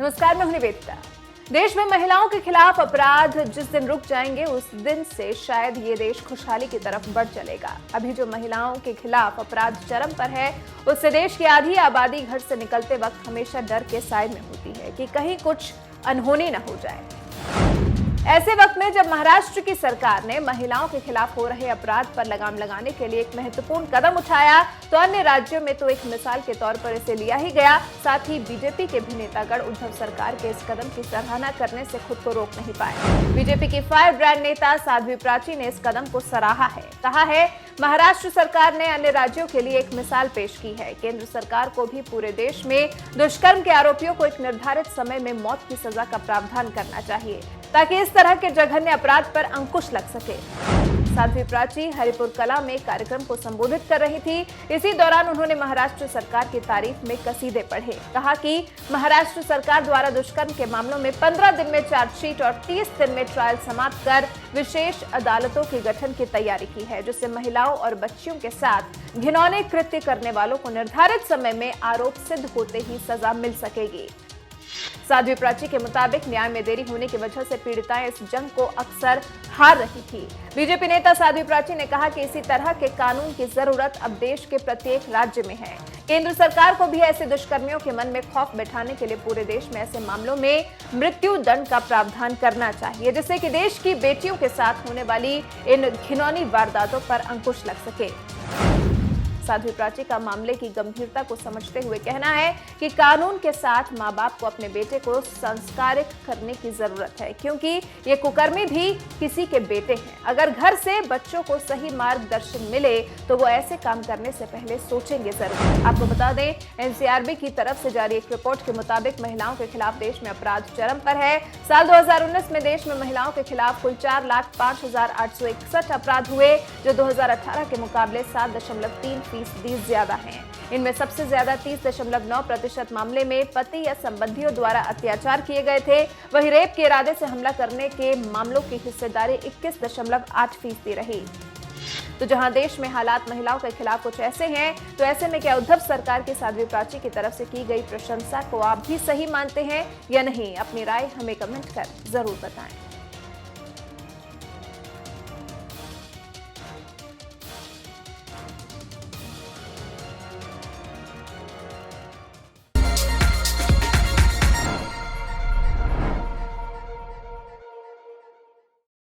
नमस्कार, मैं हूं निवेदिता। देश में महिलाओं के खिलाफ अपराध जिस दिन रुक जाएंगे उस दिन से शायद ये देश खुशहाली की तरफ बढ़ चलेगा। अभी जो महिलाओं के खिलाफ अपराध चरम पर है, उससे देश की आधी आबादी घर से निकलते वक्त हमेशा डर के साए में होती है कि कहीं कुछ अनहोनी न हो जाए। ऐसे वक्त में जब महाराष्ट्र की सरकार ने महिलाओं के खिलाफ हो रहे अपराध पर लगाम लगाने के लिए एक महत्वपूर्ण कदम उठाया, तो अन्य राज्यों में तो एक मिसाल के तौर पर इसे लिया ही गया। साथ ही बीजेपी के भी नेतागण उद्धव सरकार के इस कदम की सराहना करने से खुद को रोक नहीं पाए। बीजेपी की फायर ब्रांड नेता साध्वी प्राची ने इस कदम को सराहा है। कहा है, महाराष्ट्र सरकार ने अन्य राज्यों के लिए एक मिसाल पेश की है। केंद्र सरकार को भी पूरे देश में दुष्कर्म के आरोपियों को एक निर्धारित समय में मौत की सजा का प्रावधान करना चाहिए, ताकि इस तरह के जघन्य अपराध पर अंकुश लग सके। साध्वी प्राची हरिपुर कला में कार्यक्रम को संबोधित कर रही थी। इसी दौरान उन्होंने महाराष्ट्र सरकार की तारीफ में कसीदे पढ़े। कहा कि महाराष्ट्र सरकार द्वारा दुष्कर्म के मामलों में 15 दिन में चार्जशीट और 30 दिन में ट्रायल समाप्त कर विशेष अदालतों के गठन की तैयारी की है, जिससे महिलाओं और बच्चियों के साथ घिनौने कृत्य करने वालों को निर्धारित समय में आरोप सिद्ध होते ही सजा मिल सकेगी। साध्वी प्राची के मुताबिक न्याय में देरी होने की वजह से पीड़िताएं इस जंग को अक्सर हार रही थी। बीजेपी नेता साध्वी प्राची ने कहा कि इसी तरह के कानून की जरूरत अब देश के प्रत्येक राज्य में है। केंद्र सरकार को भी ऐसे दुष्कर्मियों के मन में खौफ बैठाने के लिए पूरे देश में ऐसे मामलों में मृत्यु दंड का प्रावधान करना चाहिए, जिससे कि देश की बेटियों के साथ होने वाली इन घिनौनी वारदातों पर अंकुश लग सके। साध्वी प्राची का मामले की गंभीरता को समझते हुए कहना है कि कानून के साथ माँ बाप को अपने बेटे को संस्कारित करने की जरूरत है, क्योंकि ये कुकर्मी भी किसी के बेटे हैं। अगर घर से बच्चों को सही मार्गदर्शन मिले तो वो ऐसे काम करने से पहले सोचेंगे जरूर। आपको बता दें, एनसीआरबी की तरफ से जारी एक रिपोर्ट के मुताबिक महिलाओं के खिलाफ देश में अपराध चरम पर है। साल 2019 में देश में महिलाओं के खिलाफ कुल 4,05,861 अपराध हुए, जो 2018 के मुकाबले 7.3% ज्यादा हैं। इनमें सबसे ज्यादा 30.9% मामले में पति या संबंधियों द्वारा अत्याचार किए गए थे। वहीं रेप के इरादे से हमला करने के मामलों की हिस्सेदारी 21.8% रही। तो जहां देश में हालात महिलाओं के खिलाफ कुछ ऐसे हैं, तो ऐसे में क्या उद्धव सरकार की साध्वी प्राची की तरफ से की गई प्रशंसा को आप भी सही मानते हैं या नहीं? अपनी राय हमें कमेंट कर जरूर बताएं।